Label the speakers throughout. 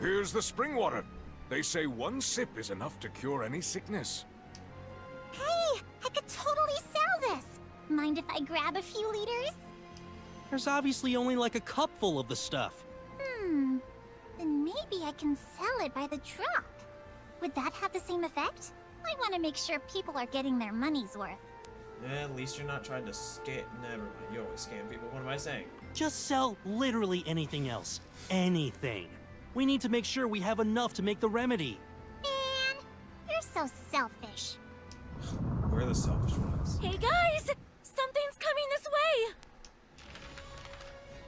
Speaker 1: Here's the spring water. They say one sip is enough to cure any sickness.
Speaker 2: Hey, I could totally sell this. Mind if I grab a few liters?
Speaker 3: There's obviously only like a cupful of the stuff.
Speaker 2: Then maybe I can sell it by the drop. Would that have the same effect? I want to make sure people are getting their money's worth.
Speaker 4: Yeah, at least you're not trying to scam. Never mind, you always scam people. What am I saying?
Speaker 3: Just sell literally anything else. Anything. We need to make sure we have enough to make the remedy.
Speaker 2: Man, you're so selfish.
Speaker 4: We're the selfish ones.
Speaker 5: Hey guys! Something's coming this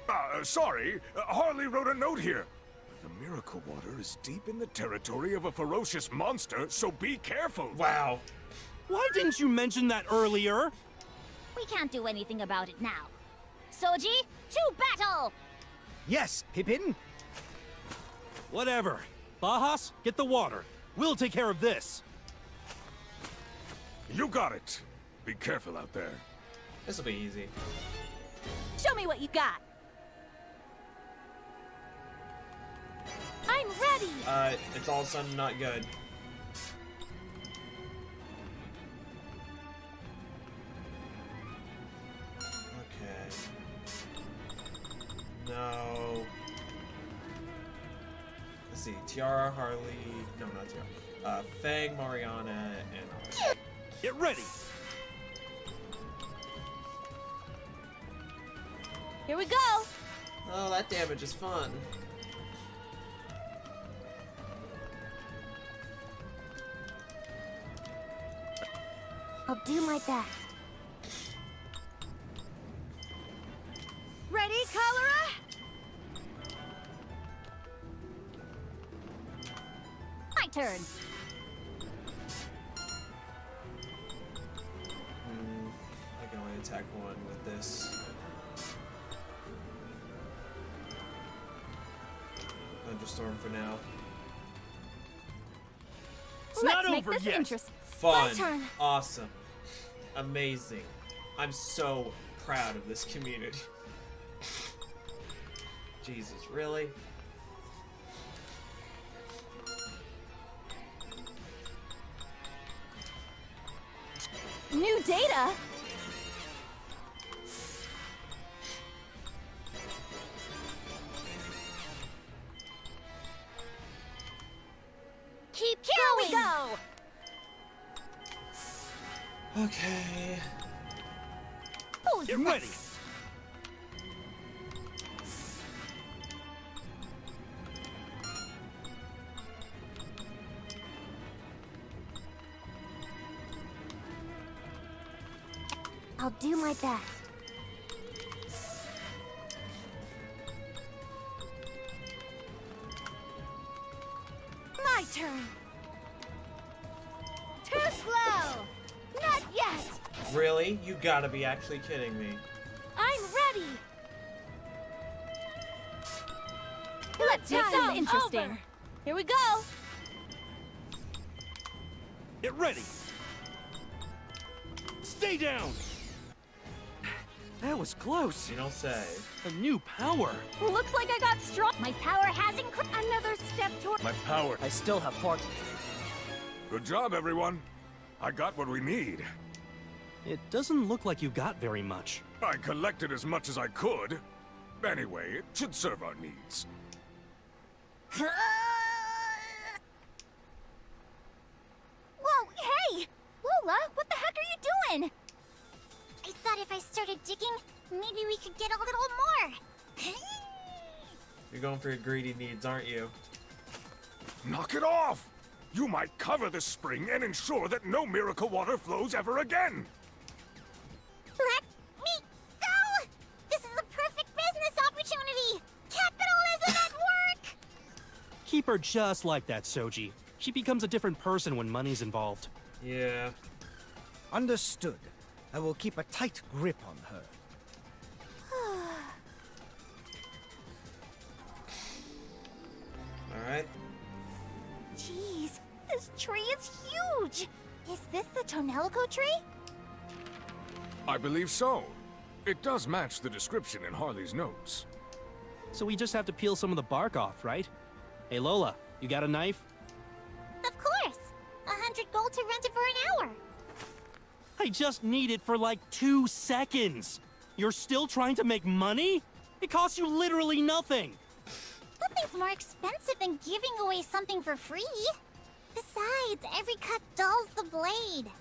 Speaker 5: way!
Speaker 1: Sorry. Harley wrote a note here. The miracle water is deep in the territory of a ferocious monster, so be careful.
Speaker 4: Wow.
Speaker 3: Why didn't you mention that earlier?
Speaker 2: We can't do anything about it now. Soji, to battle!
Speaker 6: Yes, Pippin.
Speaker 3: Whatever. Bajas, get the water. We'll take care of this.
Speaker 1: You got it. Be careful out there.
Speaker 4: This'll be easy.
Speaker 5: Show me what you got! I'm ready!
Speaker 4: It's all of a sudden not good. Okay. No. Let's see. Tiara, Harley. No, not Tiara. Fang, Mariana, and Harley.
Speaker 3: Get ready.
Speaker 5: Here we go!
Speaker 4: Oh, that damage is fun.
Speaker 2: I'll do my best.
Speaker 5: Ready, Cholera?
Speaker 2: My turn.
Speaker 4: I can only attack one with this. Thunderstorm for now.
Speaker 3: It's
Speaker 5: Let's
Speaker 3: not
Speaker 5: make
Speaker 3: over
Speaker 5: this
Speaker 3: yet.
Speaker 5: interesting.
Speaker 4: Fun.
Speaker 5: My turn.
Speaker 4: Awesome. Amazing. I'm so proud of this community. Jesus, really?
Speaker 5: New data?
Speaker 2: Keep
Speaker 5: Here we
Speaker 2: going!
Speaker 5: go!
Speaker 4: Okay.
Speaker 2: Who's
Speaker 3: Get ready.
Speaker 2: next? I'll do my best.
Speaker 5: My turn! Too slow! Not yet!
Speaker 4: Really? You gotta be actually kidding me.
Speaker 5: I'm ready! Let's make this interesting.
Speaker 2: over.
Speaker 5: Here we go!
Speaker 3: Get ready. Stay down. That was close.
Speaker 4: You don't say.
Speaker 3: A new power.
Speaker 5: Looks like I got strong.
Speaker 2: My power has increased.
Speaker 5: Another step toward.
Speaker 1: My power.
Speaker 6: I still have part.
Speaker 1: Good job, everyone. I got what we need.
Speaker 3: It doesn't look like you got very much.
Speaker 1: I collected as much as I could. Anyway, it should serve our needs.
Speaker 2: Whoa, hey! Lola, what the heck are you doing? I thought if I started digging, maybe we could get a little more.
Speaker 4: You're going for your greedy needs, aren't you?
Speaker 1: Knock it off! You might cover the spring and ensure that no miracle water flows ever again.
Speaker 2: Let me go! This is a perfect business opportunity! Capitalism at work!
Speaker 3: Keep her just like that, Soji. She becomes a different person when money's involved.
Speaker 4: Yeah.
Speaker 6: Understood. I will keep a tight grip on her.
Speaker 4: Alright.
Speaker 2: Jeez, this tree is huge! Is this the Tonelico tree?
Speaker 1: I believe so. It does match the description in Harley's notes.
Speaker 3: So we just have to peel some of the bark off, right? Hey Lola, you got a knife?
Speaker 2: Of course! 100 gold to rent it for an hour.
Speaker 3: I just need it for like 2 seconds. You're still trying to make money? It costs you literally nothing.
Speaker 2: Nothing's more expensive than giving away something for free. Besides, every cut dulls the blade.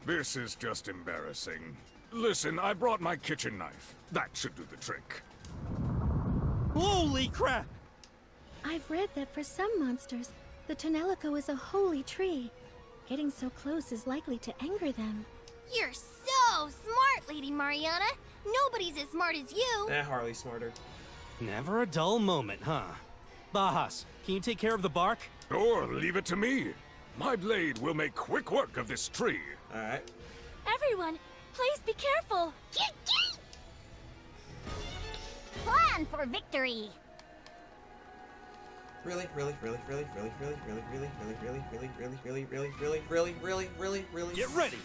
Speaker 1: This is just embarrassing. Listen, I brought my kitchen knife. That should do the trick.
Speaker 3: Holy crap!
Speaker 7: I've read that for some monsters, the Tonelico is a holy tree. Getting so close is likely to anger them.
Speaker 2: You're so smart, Lady Mariana. Nobody's as smart as you.
Speaker 4: Harley's smarter.
Speaker 3: Never a dull moment, huh? Bahas, can you take care of the bark?
Speaker 1: Or leave it to me. My blade will make quick work of this tree.
Speaker 4: Alright.
Speaker 5: Everyone, please be careful.
Speaker 2: Plan for victory.
Speaker 4: Really?
Speaker 3: Get ready!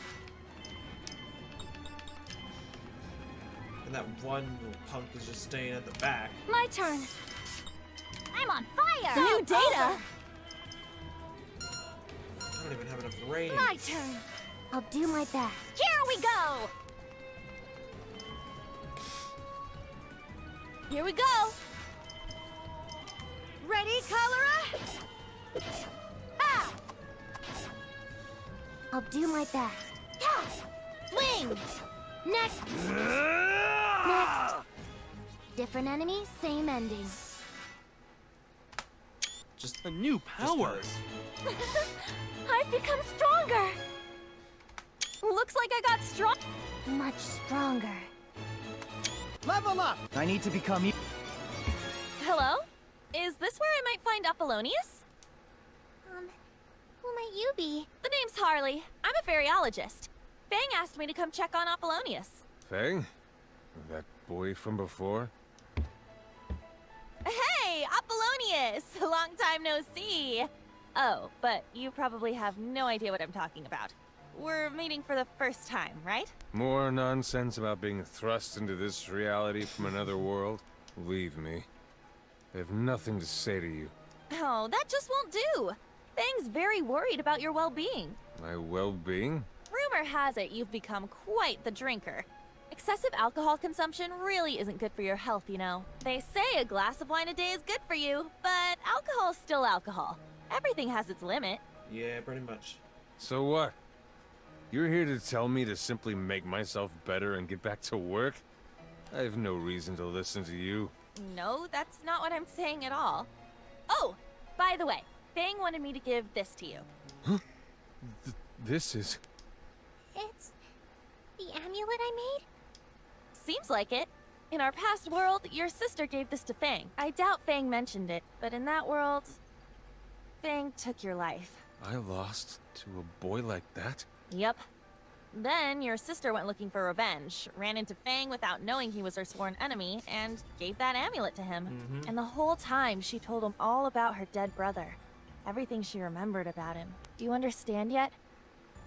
Speaker 4: And that one little punk is just staying at the back.
Speaker 5: My turn.
Speaker 2: I'm on fire.
Speaker 5: New data.
Speaker 4: I don't even have enough range.
Speaker 5: My turn.
Speaker 7: I'll do my best.
Speaker 2: Here we go.
Speaker 5: Here we go. Ready, Cholera?
Speaker 2: Ah!
Speaker 7: I'll do my best.
Speaker 2: Swing.
Speaker 7: Next! Different enemy, same ending.
Speaker 4: Just
Speaker 3: A new power!
Speaker 5: I've become stronger. Looks like I got strong.
Speaker 7: Much stronger.
Speaker 6: Level up! I need to become...
Speaker 5: Hello? Is this where I might find Apollonius?
Speaker 2: Who might you be?
Speaker 5: The name's Harley. I'm a fairyologist. Fang asked me to come check on Apollonius.
Speaker 8: Fang? That boy from before?
Speaker 5: Hey, Apollonius! Long time no see. Oh, but you probably have no idea what I'm talking about. We're meeting for the first time, right?
Speaker 8: More nonsense about being thrust into this reality from another world? Leave me. I have nothing to say to you.
Speaker 5: Oh, that just won't do. Fang's very worried about your well-being.
Speaker 8: My well-being?
Speaker 5: Rumor has it you've become quite the drinker. Excessive alcohol consumption really isn't good for your health, you know. They say a glass of wine a day is good for you, but alcohol's still alcohol. Everything has its limit.
Speaker 4: yeah, pretty much.
Speaker 8: So what? You're here to tell me to simply make myself better and get back to work? I have no reason to listen to you.
Speaker 5: No, that's not what I'm saying at all. Oh, by the way, Fang wanted me to give this to you.
Speaker 8: This is...
Speaker 2: It's the amulet I made?
Speaker 5: Seems like it. In our past world, your sister gave this to Fang. I doubt Fang mentioned it, but in that world, Fang took your life.
Speaker 8: I lost to a boy like that?
Speaker 5: Yep. Then your sister went looking for revenge, ran into Fang without knowing he was her sworn enemy, and gave that amulet to him. And the whole time, she told him all about her dead brother. Everything she remembered about him. Do you understand yet?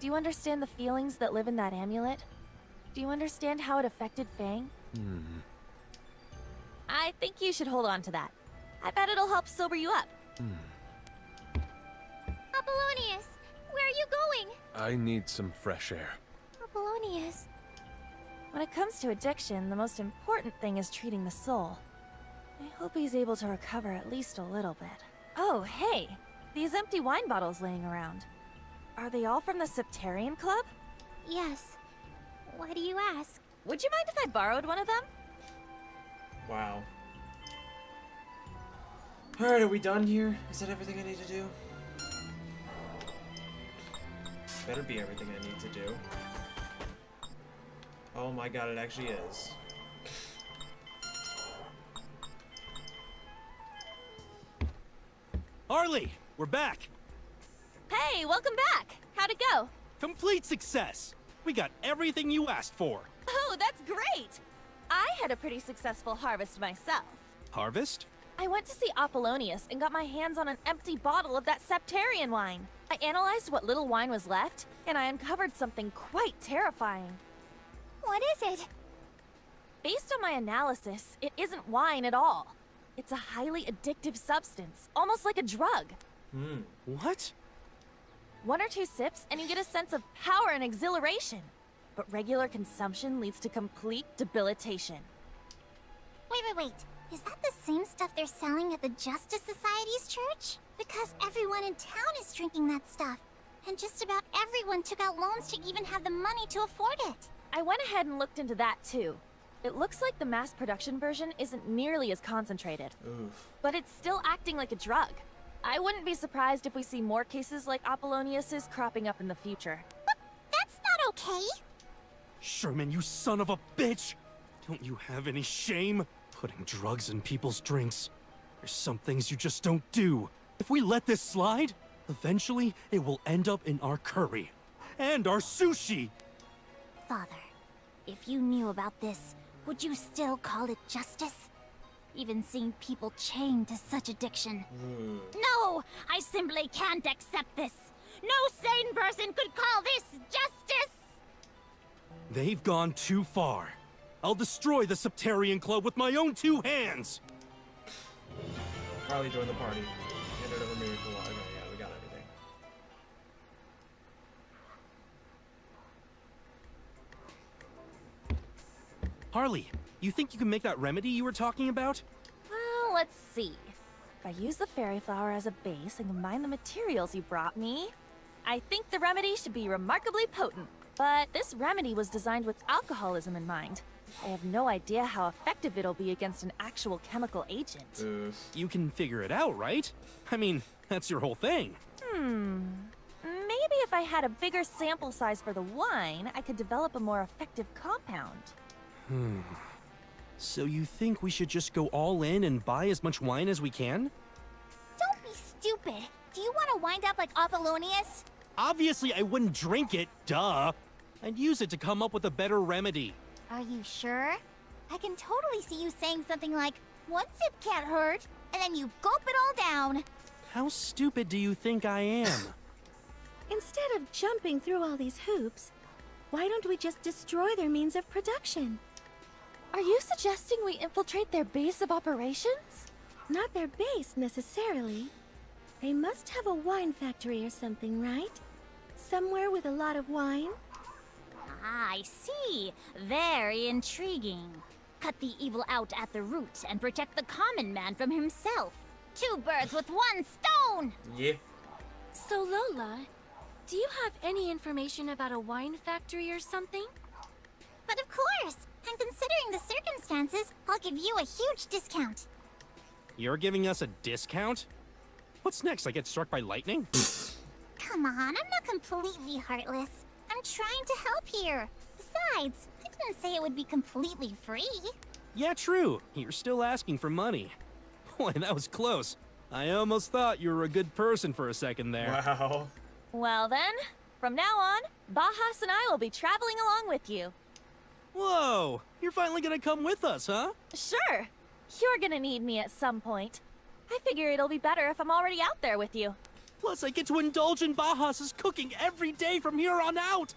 Speaker 5: Do you understand the feelings that live in that amulet? Do you understand how it affected Fang? I think you should hold on to that. I bet it'll help sober you up.
Speaker 2: Apollonius, where are you going?
Speaker 8: I need some fresh air.
Speaker 2: Apollonius.
Speaker 5: When it comes to addiction, the most important thing is treating the soul. I hope he's able to recover at least a little bit. Oh, hey! These empty wine bottles laying around. Are they all from the Septerion Club?
Speaker 2: Yes. Why do you ask?
Speaker 5: Would you mind if I borrowed one of them?
Speaker 4: Wow. Alright, are we done here? Is that everything I need to do? Better be everything I need to do. Oh my god, it actually is.
Speaker 3: Harley, we're back!
Speaker 5: Hey, welcome back! How'd it go?
Speaker 3: Complete success! We got everything you asked for.
Speaker 5: Oh, that's great! I had a pretty successful harvest myself.
Speaker 3: Harvest?
Speaker 5: I went to see Apollonius and got my hands on an empty bottle of that Septerion wine. I analyzed what little wine was left, and I uncovered something quite terrifying.
Speaker 2: What is it?
Speaker 5: Based on my analysis, it isn't wine at all. It's a highly addictive substance, almost like a drug.
Speaker 3: What?
Speaker 5: 1 or 2 sips, and you get a sense of power and exhilaration. But regular consumption leads to complete debilitation.
Speaker 2: Wait. Is that the same stuff they're selling at the Justice Society's church? Because everyone in town is drinking that stuff. And just about everyone took out loans to even have the money to afford it.
Speaker 5: I went ahead and looked into that too. It looks like the mass production version isn't nearly as concentrated.
Speaker 4: Oof.
Speaker 5: But it's still acting like a drug. I wouldn't be surprised if we see more cases like Apollonius's cropping up in the future.
Speaker 2: That's not okay.
Speaker 3: Sherman, you son of a bitch! Don't you have any shame? Putting drugs in people's drinks. There's some things you just don't do. If we let this slide, eventually it will end up in our curry. And our sushi!
Speaker 2: Father, if you knew about this, would you still call it justice? Even seeing people chained to such addiction. No! I simply can't accept this! No sane person could call this justice!
Speaker 3: They've gone too far. I'll destroy the Septerion Club with my own 2 hands!
Speaker 4: Harley joined the party. Handed over miracle water. Okay, yeah, we got everything.
Speaker 3: Harley, you think you can make that remedy you were talking about?
Speaker 5: Well, let's see. If I use the fairy flower as a base and combine the materials you brought me, I think the remedy should be remarkably potent. But this remedy was designed with alcoholism in mind. I have no idea how effective it'll be against an actual chemical agent.
Speaker 4: Oof.
Speaker 3: You can figure it out, right? I mean, that's your whole thing.
Speaker 5: Maybe if I had a bigger sample size for the wine, I could develop a more effective compound.
Speaker 3: So you think we should just go all in and buy as much wine as we can?
Speaker 2: Don't be stupid. Do you want to wind up like Apollonius?
Speaker 3: Obviously, I wouldn't drink it, duh. I'd use it to come up with a better remedy.
Speaker 2: Are you sure? I can totally see you saying something like, 1 sip can't hurt, and then you gulp it all down.
Speaker 3: How stupid do you think I am?
Speaker 7: Instead of jumping through all these hoops, why don't we just destroy their means of production?
Speaker 5: Are you suggesting we infiltrate their base of operations?
Speaker 7: Not their base, necessarily. They must have a wine factory or something, right? Somewhere with a lot of wine?
Speaker 2: Ah, I see. Very intriguing. Cut the evil out at the root and protect the common man from himself. 2 birds with 1 stone!
Speaker 4: Yeah.
Speaker 9: So Lola, do you have any information about a wine factory or something?
Speaker 2: But of course! And considering the circumstances, I'll give you a huge discount.
Speaker 3: You're giving us a discount? What's next? I get struck by lightning?
Speaker 2: Come on, I'm not completely heartless. I'm trying to help here. Besides, I didn't say it would be completely free.
Speaker 3: Yeah, true. You're still asking for money. Boy, that was close. I almost thought you were a good person for a second there.
Speaker 4: Wow.
Speaker 5: Well then, from now on, Bajas and I will be traveling along with you.
Speaker 3: Whoa! You're finally gonna come with us, huh?
Speaker 5: Sure. You're gonna need me at some point. I figure it'll be better if I'm already out there with you.
Speaker 3: Plus, I get to indulge in Bajas' cooking every day from here on out!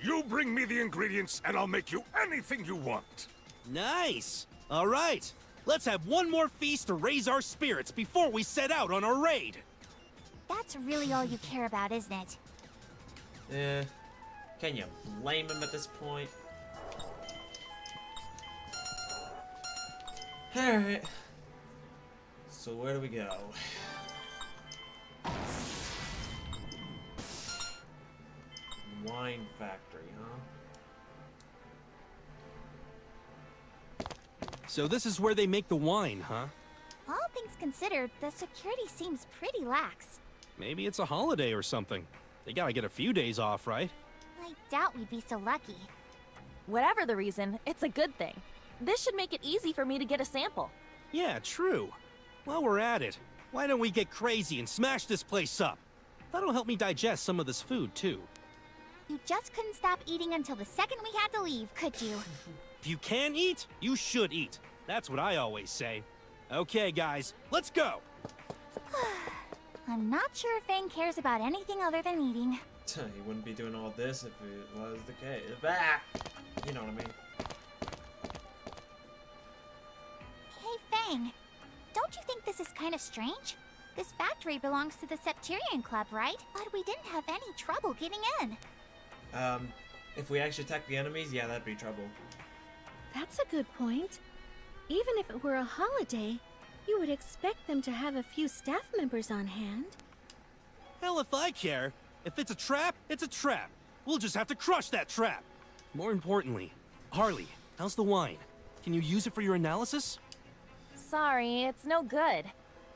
Speaker 1: You bring me the ingredients, and I'll make you anything you want.
Speaker 3: Nice! Alright, let's have one more feast to raise our spirits before we set out on our raid!
Speaker 2: That's really all you care about, isn't it?
Speaker 4: Can you blame him at this point? Alright. So where do we go? Wine factory, huh?
Speaker 3: So this is where they make the wine, huh?
Speaker 2: All things considered, the security seems pretty lax.
Speaker 3: Maybe it's a holiday or something. They gotta get a few days off, right?
Speaker 2: I doubt we'd be so lucky.
Speaker 5: Whatever the reason, it's a good thing. This should make it easy for me to get a sample.
Speaker 3: Yeah, true. While we're at it, why don't we get crazy and smash this place up? That'll help me digest some of this food, too.
Speaker 2: You just couldn't stop eating until the second we had to leave, could you?
Speaker 3: If you can eat, you should eat. That's what I always say. Okay, guys, let's go!
Speaker 2: I'm not sure if Fang cares about anything other than eating.
Speaker 4: He wouldn't be doing all this if it was the case. Bah! You know what I mean.
Speaker 2: this is kind of strange. This factory belongs to the Septerion Club, right? But we didn't have any trouble getting in.
Speaker 4: If we actually attack the enemies, yeah, that'd be trouble.
Speaker 7: That's a good point. Even if it were a holiday, you would expect them to have a few staff members on hand.
Speaker 3: Hell if I care. If it's a trap, it's a trap. We'll just have to crush that trap. More importantly, Harley, how's the wine? Can you use it for your analysis?
Speaker 5: Sorry, it's no good.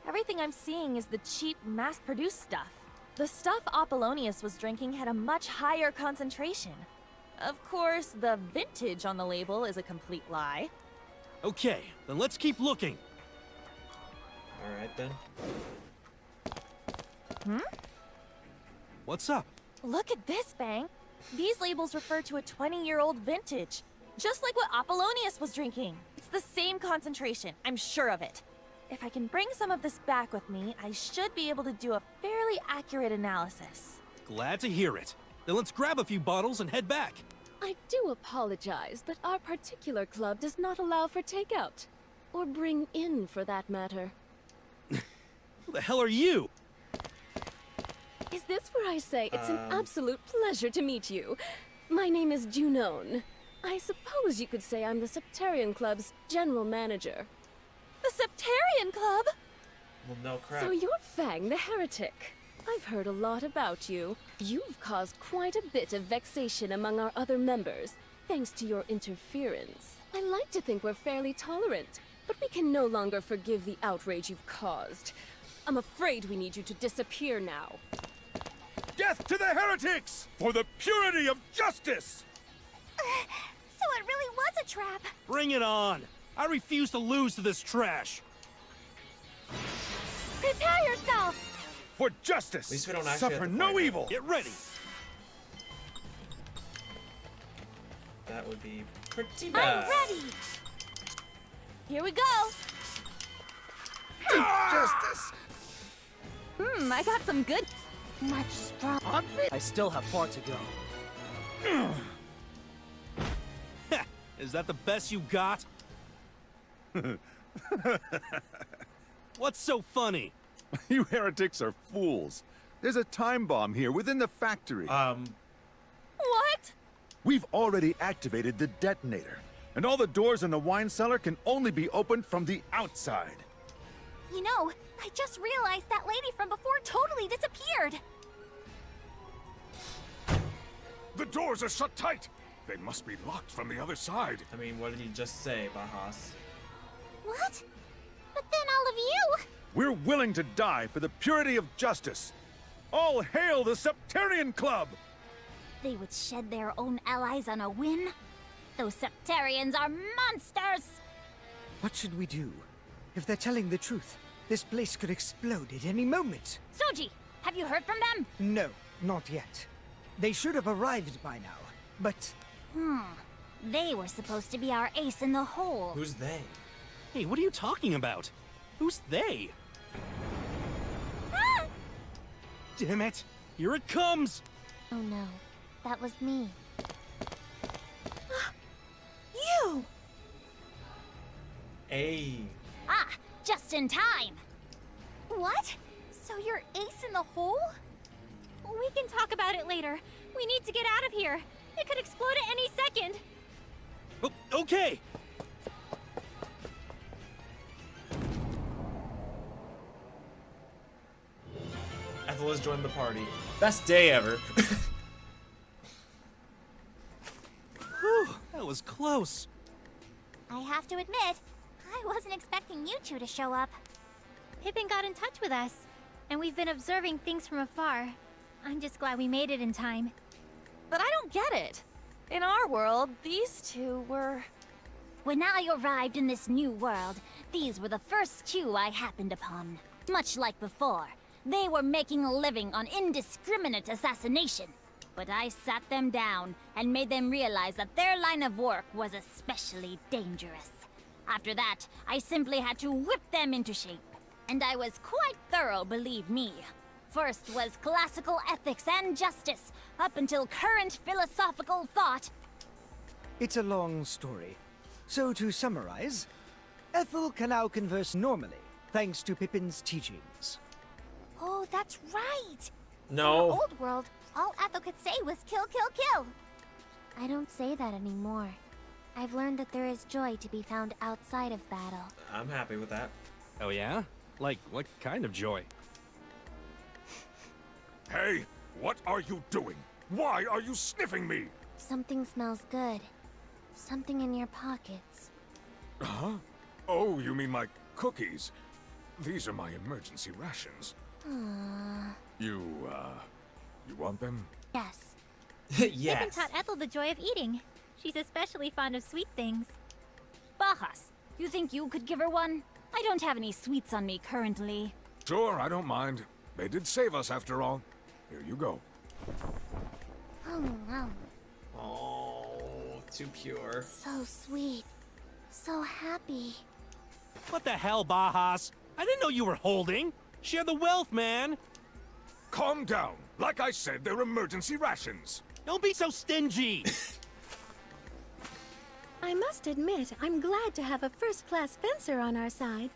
Speaker 5: Everything I'm seeing is the cheap, mass-produced stuff. The stuff Apollonius was drinking had a much higher concentration. Of course, the vintage on the label is a complete lie.
Speaker 3: Okay, then let's keep looking.
Speaker 4: Alright then.
Speaker 3: What's up?
Speaker 5: Look at this, Bang. These labels refer to a 20-year-old vintage. Just like what Apollonius was drinking. It's the same concentration, I'm sure of it. If I can bring some of this back with me, I should be able to do a fairly accurate analysis.
Speaker 3: Glad to hear it. Then let's grab a few bottles and head back.
Speaker 9: I do apologize, but our particular club does not allow for takeout. Or bring in, for that matter.
Speaker 3: Who the hell are you?
Speaker 9: Is this where I say it's an absolute pleasure to meet you? My name is Junon. I suppose you could say I'm the Septerion Club's general manager.
Speaker 5: The Septerion Club?
Speaker 4: Well, no crap.
Speaker 9: So you're Fang the Heretic. I've heard a lot about you. You've caused quite a bit of vexation among our other members, thanks to your interference. I like to think we're fairly tolerant, but we can no longer forgive the outrage you've caused. I'm afraid we need you to disappear now.
Speaker 1: Death to the heretics! For the purity of justice!
Speaker 2: So it really was a trap.
Speaker 3: Bring it on! I refuse to lose to this trash!
Speaker 2: Prepare yourself!
Speaker 1: For justice!
Speaker 4: At least we don't actually
Speaker 1: Suffer
Speaker 4: have to
Speaker 1: no
Speaker 4: fight.
Speaker 1: evil!
Speaker 3: Get ready!
Speaker 4: That would be pretty bad.
Speaker 2: I'm ready!
Speaker 5: Here we go!
Speaker 1: Justice!
Speaker 5: I got some good...
Speaker 2: Much strong.
Speaker 6: I still have far to go.
Speaker 3: Is that the best you got? What's so funny?
Speaker 10: You heretics are fools. There's a time bomb here within the factory.
Speaker 5: What?
Speaker 10: We've already activated the detonator, and all the doors in the wine cellar can only be opened from the outside.
Speaker 2: You know, I just realized that lady from before totally disappeared.
Speaker 1: The doors are shut tight! They must be locked from the other side.
Speaker 4: I mean, what did he just say, Bahas?
Speaker 2: What? But then all of you?
Speaker 10: We're willing to die for the purity of justice. All hail the Septerion Club!
Speaker 2: They would shed their own allies on a win? Those Septerions are monsters!
Speaker 6: What should we do? If they're telling the truth, this place could explode at any moment.
Speaker 2: Soji, have you heard from them?
Speaker 6: No, not yet. They should have arrived by now, but...
Speaker 2: They were supposed to be our ace in the hole.
Speaker 4: Who's they?
Speaker 3: Hey, what are you talking about? Who's they?
Speaker 2: Ah!
Speaker 3: Damn it! Here it comes!
Speaker 2: Oh no, that was me.
Speaker 5: You!
Speaker 4: Hey.
Speaker 2: Ah, just in time. What? So you're ace in the hole? We can talk about it later. We need to get out of here. It could explode at any second.
Speaker 3: Oh, okay!
Speaker 4: Ethel has joined the party. Best day ever.
Speaker 3: Whew, that was close.
Speaker 2: I have to admit, I wasn't expecting you two to show up. Pippin got in touch with us, and we've been observing things from afar. I'm just glad we made it in time.
Speaker 5: But I don't get it. In our world, these two were...
Speaker 2: When I arrived in this new world, these were the first two I happened upon. Much like before, they were making a living on indiscriminate assassination. But I sat them down and made them realize that their line of work was especially dangerous. After that, I simply had to whip them into shape. And I was quite thorough, believe me. First was classical ethics and justice, up until current philosophical thought.
Speaker 6: It's a long story. So to summarize, Ethel can now converse normally, thanks to Pippin's teachings.
Speaker 2: Oh, that's right! In the
Speaker 4: No.
Speaker 2: old world, all Ethel could say was kill, kill, kill.
Speaker 7: I don't say that anymore. I've learned that there is joy to be found outside of battle.
Speaker 4: I'm happy with that.
Speaker 3: Oh yeah? Like, what kind of joy?
Speaker 1: Hey, what are you doing? Why are you sniffing me?
Speaker 7: Something smells good. Something in your pockets.
Speaker 1: Huh? Oh, you mean my cookies? These are my emergency rations.
Speaker 7: Aww.
Speaker 1: You want them?
Speaker 2: Yes.
Speaker 4: Yes.
Speaker 2: Pippin taught Ethel the joy of eating. She's especially fond of sweet things. Bajas, you think you could give her one? I don't have any sweets on me currently.
Speaker 1: Sure, I don't mind. They did save us after all. Here you go.
Speaker 4: Oh, too pure.
Speaker 7: So sweet. So happy.
Speaker 3: What the hell, Bajas? I didn't know you were holding. Share the wealth, man.
Speaker 1: Calm down. Like I said, they're emergency rations.
Speaker 3: Don't be so stingy.
Speaker 7: I must admit, I'm glad to have a first-class fencer on our side.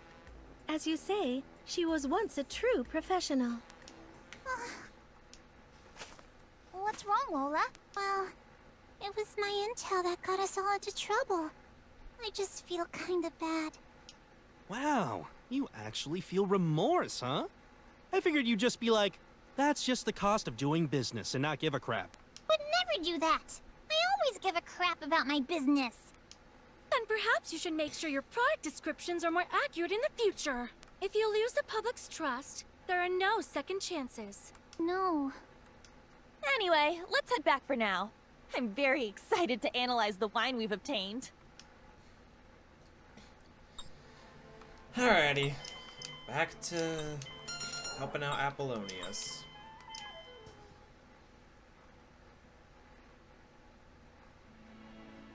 Speaker 7: As you say, she was once a true professional.
Speaker 2: What's wrong, Lola? Well, it was my intel that got us all into trouble. I just feel kinda bad.
Speaker 3: Wow, you actually feel remorse, huh? I figured you'd just be like, that's just the cost of doing business and not give a crap.
Speaker 2: Would never do that. I always give a crap about my business.
Speaker 11: Then perhaps you should make sure your product descriptions are more accurate in the future. If you lose the public's trust, there are no second chances.
Speaker 2: No.
Speaker 5: Anyway, let's head back for now. I'm very excited to analyze the wine we've obtained.
Speaker 4: Alrighty. Back to helping out Apollonius.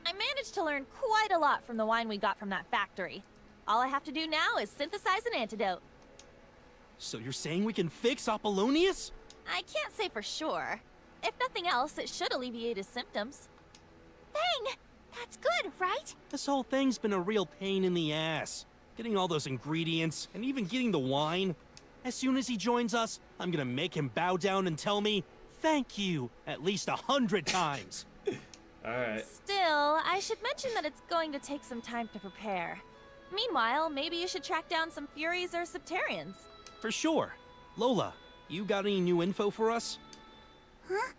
Speaker 5: I managed to learn quite a lot from the wine we got from that factory. All I have to do now is synthesize an antidote.
Speaker 3: So you're saying we can fix Apollonius?
Speaker 5: I can't say for sure. If nothing else, it should alleviate his symptoms.
Speaker 2: Bang! That's good, right?
Speaker 3: This whole thing's been a real pain in the ass. Getting all those ingredients, and even getting the wine. As soon as he joins us, I'm gonna make him bow down and tell me, thank you, at least 100 times.
Speaker 4: Alright.
Speaker 5: Still, I should mention that it's going to take some time to prepare. Meanwhile, maybe you should track down some Furies or Septerions.
Speaker 3: For sure. Lola, you got any new info for us?
Speaker 2: Huh?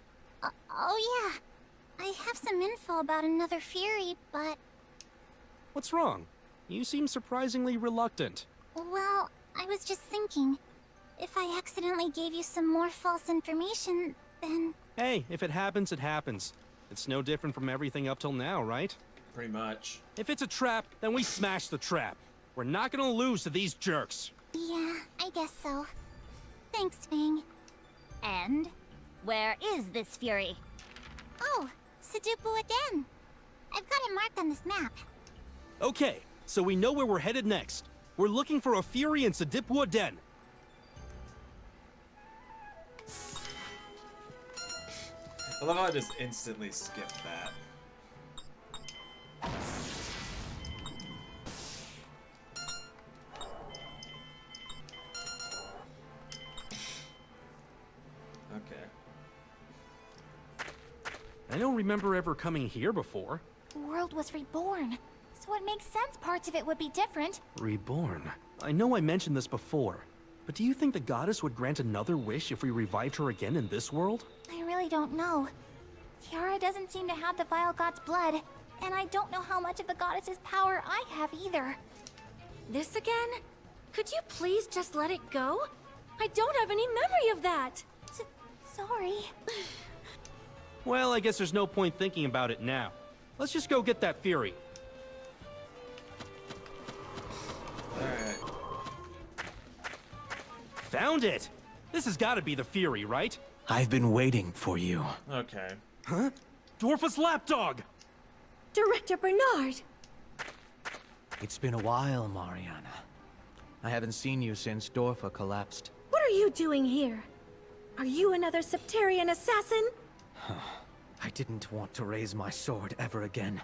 Speaker 2: Oh yeah. I have some info about another Fury, but...
Speaker 3: What's wrong? You seem surprisingly reluctant.
Speaker 2: Well, I was just thinking, if I accidentally gave you some more false information, then...
Speaker 3: Hey, if it happens, it happens. It's no different from everything up till now, right?
Speaker 4: Pretty much.
Speaker 3: If it's a trap, then we smash the trap. We're not gonna lose to these jerks.
Speaker 2: Yeah, I guess so. Thanks, Fang.
Speaker 12: And where is this Fury?
Speaker 2: Oh, Sidupu again. I've got it marked on this map.
Speaker 3: Okay, so we know where we're headed next. We're looking for a Fury in Sedipua Den.
Speaker 4: I love how I just instantly skipped that. Okay.
Speaker 3: I don't remember ever coming here before.
Speaker 2: The world was reborn, so it makes sense parts of it would be different.
Speaker 3: Reborn. I know I mentioned this before, but do you think the goddess would grant another wish if we revived her again in this world?
Speaker 2: I really don't know. Tiara doesn't seem to have the Vile God's blood, and I don't know how much of the goddess's power I have either.
Speaker 11: This again? Could you please just let it go? I don't have any memory of that.
Speaker 2: Sorry.
Speaker 3: Well, I guess there's no point thinking about it now. Let's just go get that Fury.
Speaker 4: Alright.
Speaker 3: Found it! This has got to be the Fury, right?
Speaker 6: I've been waiting for you.
Speaker 4: Okay.
Speaker 3: Huh? Dwarfus Lapdog!
Speaker 11: Director Bernard!
Speaker 6: It's been a while, Mariana. I haven't seen you since Dorfa collapsed.
Speaker 7: What are you doing here? Are you another Septerion assassin?
Speaker 6: I didn't want to raise my sword ever again.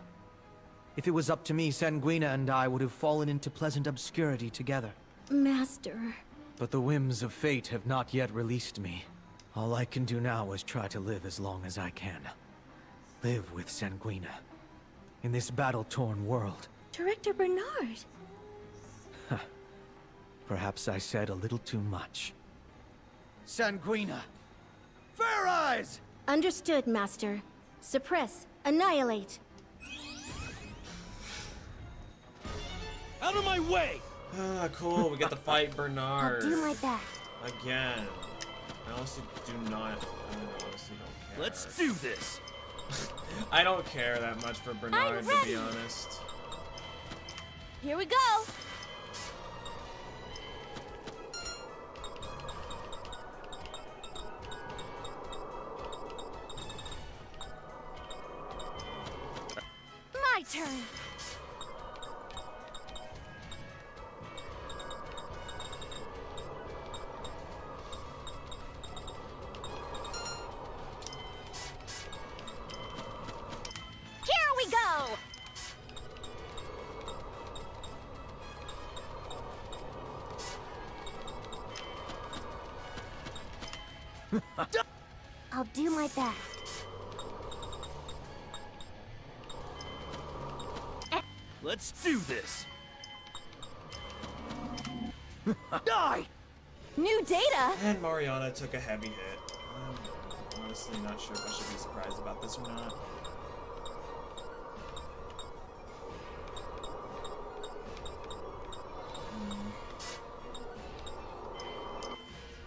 Speaker 6: If it was up to me, Sanguina and I would have fallen into pleasant obscurity together.
Speaker 7: Master.
Speaker 6: But the whims of fate have not yet released me. All I can do now is try to live as long as I can. Live with Sanguina. In this battle-torn world.
Speaker 7: Director Bernard.
Speaker 6: Perhaps I said a little too much.
Speaker 10: Sanguina! Fair Eyes!
Speaker 7: Understood, Master. Suppress. Annihilate.
Speaker 3: Out of my way!
Speaker 4: Ah, cool. We get to fight Bernard.
Speaker 2: I'll do my best.
Speaker 4: Again. I honestly do not. I honestly don't care.
Speaker 3: Let's do this!
Speaker 4: I don't care that much for Bernard, to be honest.
Speaker 5: Here we go!
Speaker 11: My turn.
Speaker 2: Here we go! I'll do my best.
Speaker 3: Let's do this! Die!
Speaker 5: New data?
Speaker 4: And Mariana took a heavy hit. I'm honestly not sure if I should be surprised about this or not.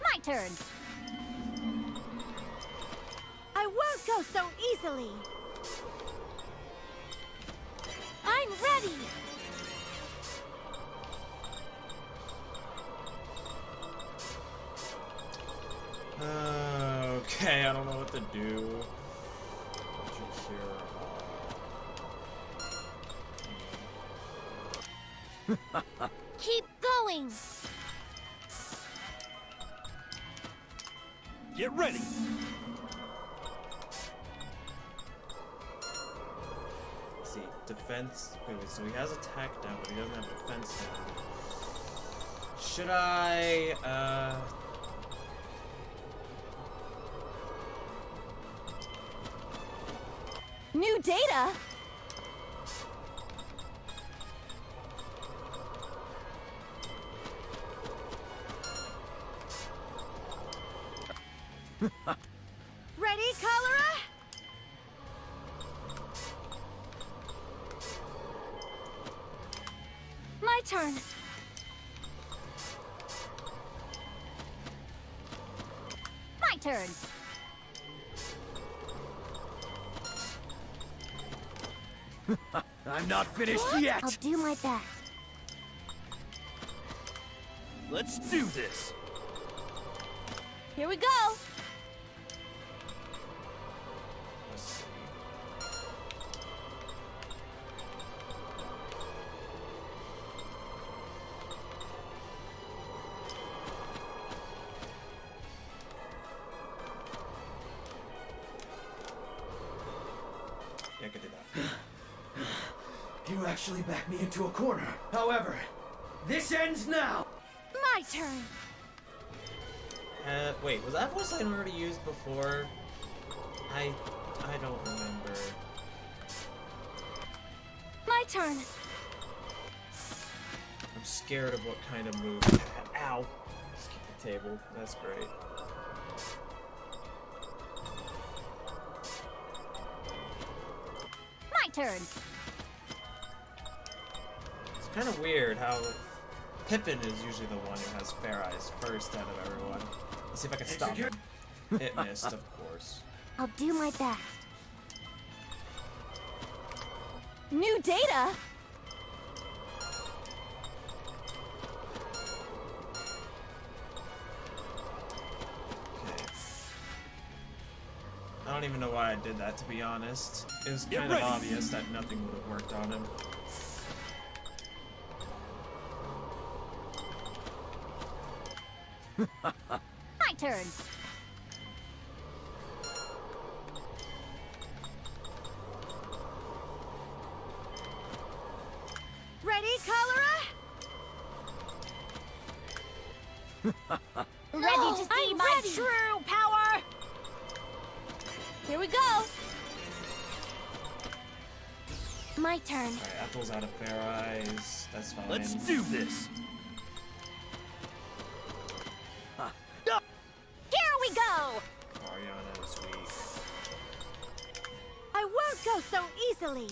Speaker 2: My turn.
Speaker 11: I won't go so easily. I'm ready.
Speaker 4: Okay, I don't know what to do.
Speaker 11: Keep going.
Speaker 3: Get ready!
Speaker 4: Let's see, defense. Wait, so he has attack down, but he doesn't have defense down. Should I,
Speaker 5: New data?
Speaker 11: Ready, Cholera? My turn.
Speaker 2: My turn.
Speaker 3: I'm not finished yet!
Speaker 2: I'll do my best.
Speaker 3: Let's do this!
Speaker 5: Here we go!
Speaker 4: let's see. Yeah, I could do that.
Speaker 6: You actually backed me into a corner. However, this ends now!
Speaker 11: My turn.
Speaker 4: Wait, was that voice line already used before? I don't remember.
Speaker 11: My turn.
Speaker 4: I'm scared of what kind of move. Ow! Just kick the table. That's great.
Speaker 2: My turn.
Speaker 4: It's kind of weird how Pippin is usually the one who has Fair Eyes first out of everyone. Let's see if I can stop him. It missed, of course.
Speaker 2: I'll do my best.
Speaker 5: New data?
Speaker 4: Okay. I don't even know why I did that, to be honest. It was
Speaker 3: Get
Speaker 4: kind of
Speaker 3: ready.
Speaker 4: obvious that nothing would have worked on him.
Speaker 2: My turn.
Speaker 11: Ready, Cholera?
Speaker 2: Ready to see my true power?
Speaker 5: Here we go.
Speaker 2: My turn.
Speaker 4: Alright, Ethel's out of Fair Eyes. That's fine.
Speaker 3: Let's do this.
Speaker 2: Here we go!
Speaker 4: Ariana is weak.
Speaker 2: I won't go so easily.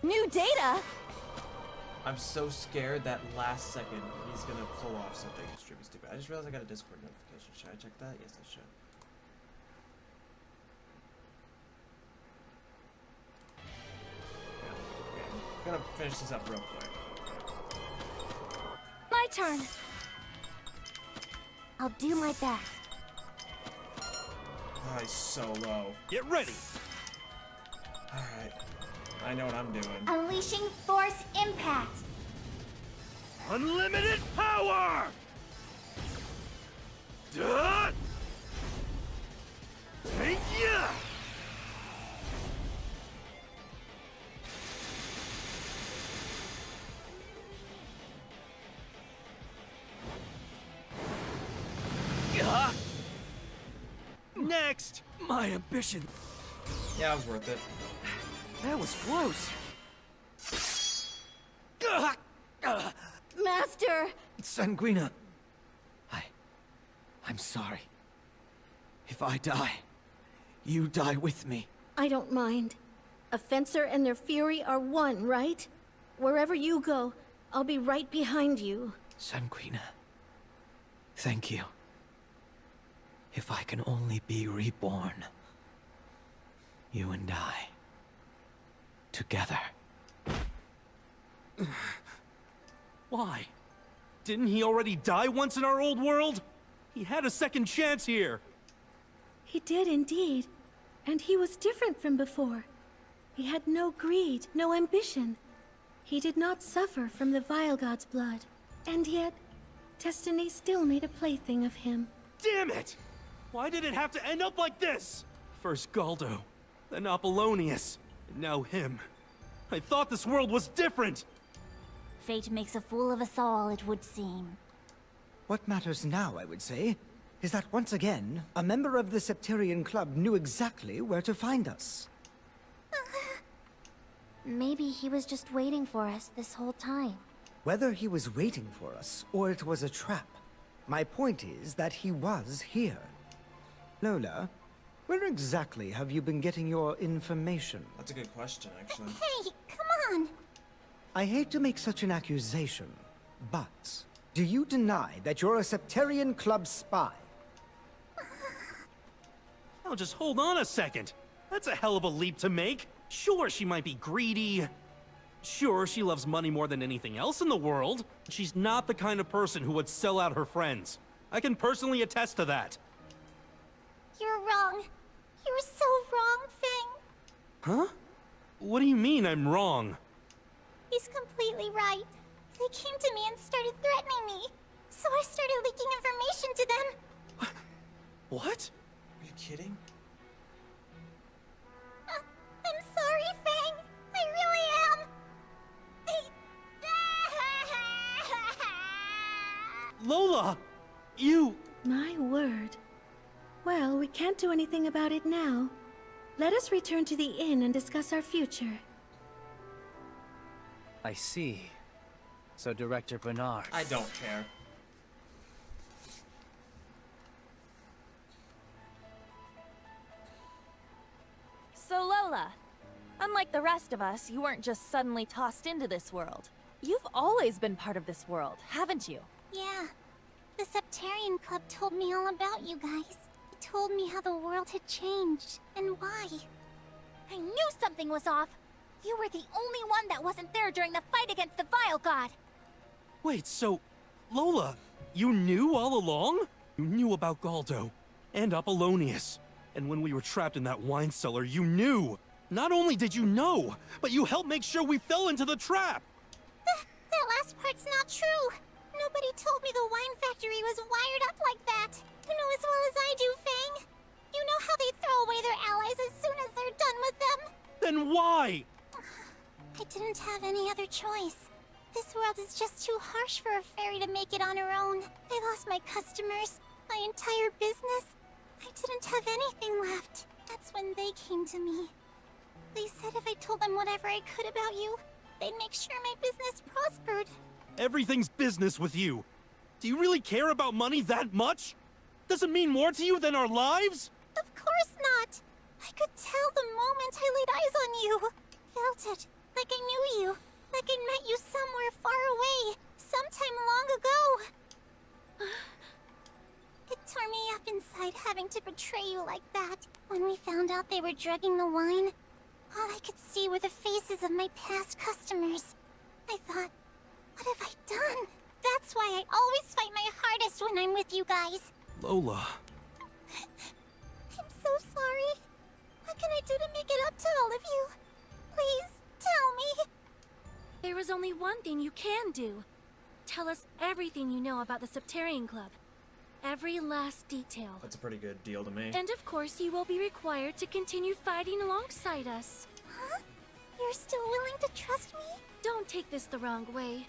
Speaker 5: New data?
Speaker 4: I'm so scared that last second he's gonna pull off something extremely stupid. I just realized I got a Discord notification. Should I check that? Yes, I should. Okay. I'm gonna finish this up real quick.
Speaker 2: My turn. I'll do my best.
Speaker 4: Oh, he's so low.
Speaker 3: Get ready.
Speaker 4: Alright. I know what I'm doing.
Speaker 2: Unleashing force impact.
Speaker 3: Unlimited power! Duh! Yeah! Next! My ambition.
Speaker 4: Yeah, it was worth it.
Speaker 6: That was close.
Speaker 7: Master!
Speaker 6: Sanguina. I'm sorry. If I die, you die with me.
Speaker 7: I don't mind. A fencer and their fury are one, right? Wherever you go, I'll be right behind you.
Speaker 6: Sanguina. Thank you. If I can only be reborn. You and I. Together.
Speaker 3: Why? Didn't he already die once in our old world? He had a second chance here.
Speaker 7: He did indeed. And he was different from before. He had no greed, no ambition. He did not suffer from the Vile God's blood. And yet, destiny still made a plaything of him.
Speaker 3: Damn it! Why did it have to end up like this? First Galdo, then Apollonius, and now him. I thought this world was different!
Speaker 2: Fate makes a fool of us all, it would seem.
Speaker 13: What matters now, I would say, is that once again, a member of the Septerion Club knew exactly where to find us.
Speaker 2: Maybe he was just waiting for us this whole time.
Speaker 13: Whether he was waiting for us, or it was a trap, my point is that he was here. Lola, where exactly have you been getting your information?
Speaker 4: That's a good question, actually.
Speaker 2: Hey, come on!
Speaker 13: I hate to make such an accusation, but do you deny that you're a Septerion Club spy?
Speaker 3: Now just hold on a second. That's a hell of a leap to make. Sure, she might be greedy. Sure, she loves money more than anything else in the world. But she's not the kind of person who would sell out her friends. I can personally attest to that.
Speaker 2: You're wrong. You're so wrong, Fang.
Speaker 3: Huh? What do you mean I'm wrong?
Speaker 2: He's completely right. They came to me and started threatening me. So I started leaking information to them.
Speaker 3: What?
Speaker 4: Are you kidding?
Speaker 2: I'm sorry, Fang. I really am.
Speaker 3: Lola! You...
Speaker 7: My word. Well, we can't do anything about it now. Let us return to the inn and discuss our future.
Speaker 6: I see. So Director Bernard...
Speaker 4: I don't care.
Speaker 5: So Lola, unlike the rest of us, you weren't just suddenly tossed into this world. You've always been part of this world, haven't you?
Speaker 2: Yeah. The Septerion Club told me all about you guys. It told me how the world had changed, and why. I knew something was off. You were the only one that wasn't there during the fight against the Vile God.
Speaker 3: Wait, so... Lola, you knew all along? You knew about Galdo, and Apollonius. And when we were trapped in that wine cellar, you knew! Not only did you know, but you helped make sure we fell into the trap!
Speaker 2: That last part's not true. Nobody told me the wine factory was wired up like that. You know as well as I do, Fang. You know how they throw away their allies as soon as they're done with them.
Speaker 3: Then why?
Speaker 2: I didn't have any other choice. This world is just too harsh for a fairy to make it on her own. I lost my customers, my entire business. I didn't have anything left. That's when they came to me. They said if I told them whatever I could about you, they'd make sure my business prospered.
Speaker 3: Everything's business with you. Do you really care about money that much? Does it mean more to you than our lives?
Speaker 2: Of course not. I could tell the moment I laid eyes on you. Felt it, like I knew you, like I met you somewhere far away, sometime long ago. It tore me up inside having to betray you like that. When we found out they were drugging the wine, all I could see were the faces of my past customers. I thought, what have I done? That's why I always fight my hardest when I'm with you guys.
Speaker 3: Lola.
Speaker 2: I'm so sorry. What can I do to make it up to all of you? Please, tell me.
Speaker 11: There is only one thing you can do. Tell us everything you know about the Septerion Club. Every last detail.
Speaker 4: That's a pretty good deal to me.
Speaker 11: And of course, you will be required to continue fighting alongside us.
Speaker 2: Huh? You're still willing to trust me?
Speaker 11: Don't take this the wrong way,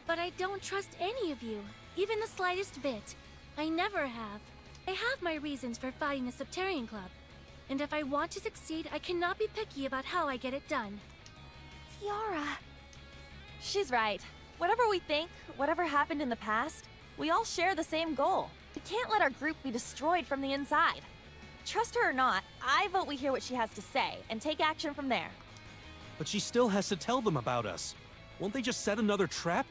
Speaker 11: but I don't trust any of you, even the slightest bit. I never have. I have my reasons for fighting the Septerion Club. And if I want to succeed, I cannot be picky about how I get it done.
Speaker 5: Fiora. She's right. Whatever we think, whatever happened in the past, we all share the same goal. We can't let our group be destroyed from the inside. Trust her or not, I vote we hear what she has to say and take action from there.
Speaker 3: But she still has to tell them about us. Won't they just set another trap?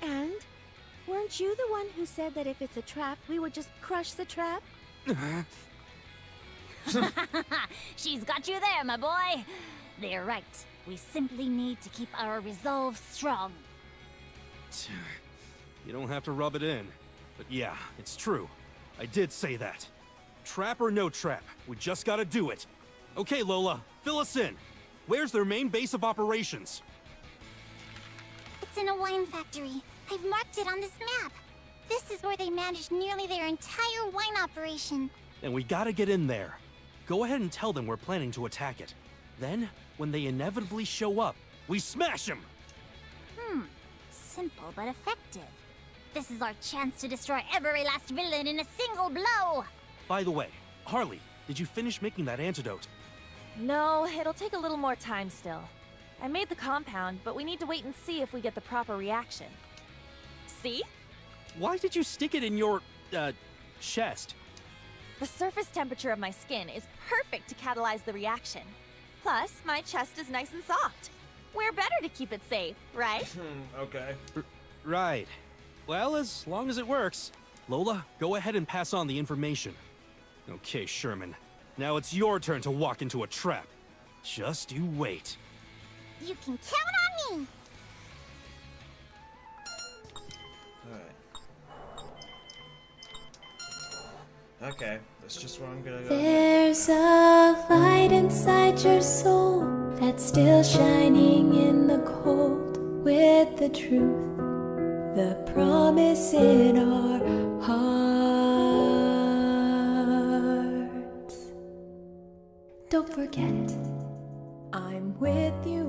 Speaker 7: And? Weren't you the one who said that if it's a trap, we would just crush the trap?
Speaker 12: She's got you there, my boy. They're right. We simply need to keep our resolve strong.
Speaker 3: You don't have to rub it in. But yeah, it's true. I did say that. Trap or no trap, we just gotta do it. Okay, Lola, fill us in. Where's their main base of operations?
Speaker 2: It's in a wine factory. I've marked it on this map. This is where they manage nearly their entire wine operation.
Speaker 3: And we gotta get in there. Go ahead and tell them we're planning to attack it. Then, when they inevitably show up, we smash them!
Speaker 12: Simple but effective. This is our chance to destroy every last villain in a single blow!
Speaker 3: By the way, Harley, did you finish making that antidote?
Speaker 5: No, it'll take a little more time still. I made the compound, but we need to wait and see if we get the proper reaction. See?
Speaker 3: Why did you stick it in your, chest?
Speaker 5: The surface temperature of my skin is perfect to catalyze the reaction. Plus, my chest is nice and soft. Where better to keep it safe, right?
Speaker 4: Okay.
Speaker 3: Right. Well, as long as it works. Lola, go ahead and pass on the information. Okay, Sherman. Now it's your turn to walk into a trap. Just you wait.
Speaker 2: You can count on me!
Speaker 4: Alright. Okay, that's just where I'm gonna go.
Speaker 14: There's a light inside your soul that's still shining in the cold with the truth, the promise in our hearts. Don't forget it. I'm with you